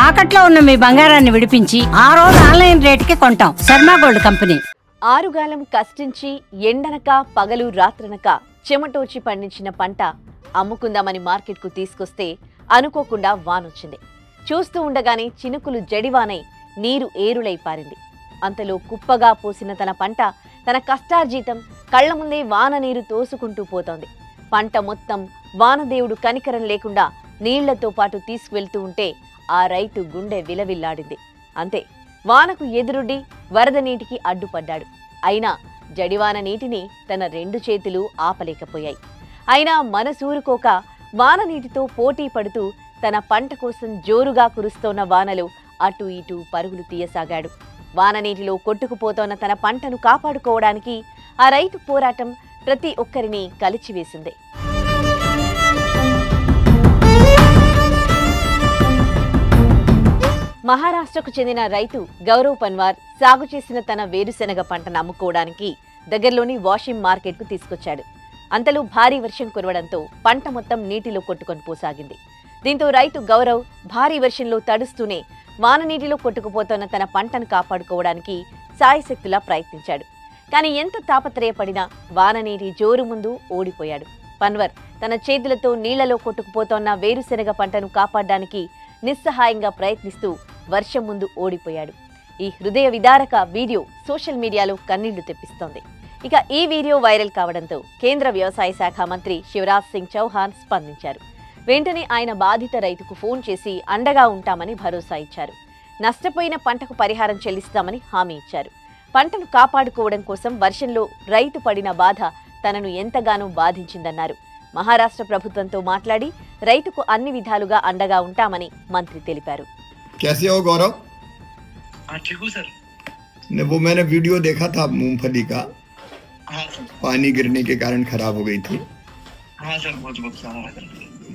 తాకట్లో ఉన్న మీ బంగారాన్ని విడిపించి ఆ రోజు ఆన్లైన్ రేటుకి కొంటాం. Sharma gold company. ఆరుగాలం కష్టించి ఎండనక పగలు రాత్రనక చెమటోచి పండించిన పంట అమ్ముకుందామని మార్కెట్కు తీసుకొస్తే అనుకోకుండా వానొచ్చింది. చూస్తూ ఉండగానే చినుకులు జడివానై నీరు ఏరులై పారింది. అంతలో కుప్పగా పోసిన తన పంట, తన కష్టార్జితం కళ్ల ముందే వాన నీరు తోసుకుంటూ పోతోంది. పంట మొత్తం వానదేవుడు కనికరం లేకుండా నీళ్లతో పాటు తీసుకువెళ్తూ ఉంటే ఆ రైతు గుండె విలవిల్లాడింది. అంతే, వానకు ఎదురుడి వరద నీటికి అడ్డుపడ్డాడు. అయినా జడివాన నీటిని తన రెండు చేతులు ఆపలేకపోయాయి. అయినా మనసూరుకోక వాన నీటితో పోటీ పడుతూ తన పంట కోసం జోరుగా కురుస్తోన్న వానలో అటు ఇటు పరుగులు తీయసాగాడు. వాన నీటిలో కొట్టుకుపోతోన్న తన పంటను కాపాడుకోవడానికి ఆ రైతు పోరాటం ప్రతి ఒక్కరిని కలిచివేసింది. మహారాష్ట్రకు చెందిన రైతు గౌరవ్ పన్వార్ సాగు చేసిన తన వేరుశెనగ పంటను అమ్ముకోవడానికి దగ్గరలోని వాషింగ్ మార్కెట్కు తీసుకొచ్చాడు. అంతలో భారీ వర్షం కురవడంతో పంట మొత్తం నీటిలో కొట్టుకొని పోసాగింది. దీంతో రైతు గౌరవ్ భారీ వర్షంలో తడుస్తూనే వాన నీటిలో కొట్టుకుపోతున్న తన పంటను కాపాడుకోవడానికి సాయశక్తులా ప్రయత్నించాడు. కానీ ఎంత తాపత్రయపడినా వాన నీటి జోరు ముందు ఓడిపోయాడు. పన్వర్ తన చేతులతో నీళ్లలో కొట్టుకుపోతోన్న వేరుశెనగ పంటను కాపాడడానికి నిస్సహాయంగా ప్రయత్నిస్తూ వర్షం ముందు ఓడిపోయాడు. ఈ హృదయ విదారక వీడియో సోషల్ మీడియాలో కన్నీళ్లు తెప్పిస్తోంది. ఇక ఈ వీడియో వైరల్ కావడంతో కేంద్ర వ్యవసాయ శాఖ మంత్రి శివరాజ్ సింగ్ చౌహాన్ స్పందించారు. వెంటనే ఆయన బాధిత రైతుకు ఫోన్ చేసి అండగా ఉంటామని భరోసా ఇచ్చారు. నష్టపోయిన పంటకు పరిహారం చెల్లిస్తామని హామీ ఇచ్చారు. పంటను కాపాడుకోవడం కోసం వర్షంలో రైతు పడిన బాధ తనను ఎంతగానో బాధించిందన్నారు. మహారాష్ట్ర ప్రభుత్వంతో మాట్లాడి రైతుకు అన్ని విధాలుగా అండగా ఉంటామని మంత్రి తెలిపారు. कैसे हो गौरव? ठीक हूँ सर। वो मैंने वीडियो देखा था मूंगफली का। हाँ सर। पानी गिरने के कारण खराब हो गई थी। हाँ सर, बहुत नुकसान हुआ सर।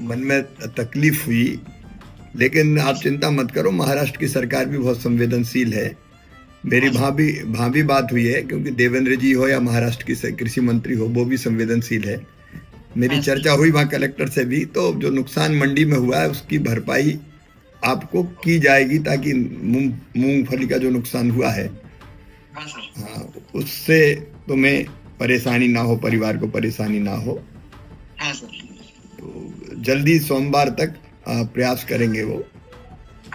मन में तकलीफ हुई, लेकिन आप चिंता मत करो, महाराष्ट्र की सरकार भी बहुत संवेदनशील है। मेरी भाभी बात हुई है, क्योंकि देवेंद्र जी हो या महाराष्ट्र की कृषि मंत्री हो, वो भी संवेदनशील है। मेरी चर्चा हुई वहाँ कलेक्टर से भी, तो जो नुकसान मंडी में हुआ है उसकी भरपाई आपको की जाएगी, ताकि मूंगफली का जो नुकसान हुआ है हाँ, उससे तुम्हें परेशानी ना हो, परिवार को परेशानी ना हो। हाँ सर। तो जल्दी सोमवार तक प्रयास करेंगे वो।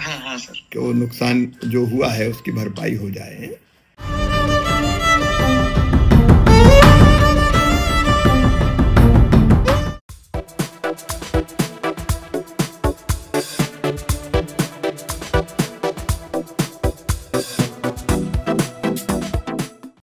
हाँ हाँ सर। कि वो नुकसान जो हुआ है उसकी भरपाई हो जाए।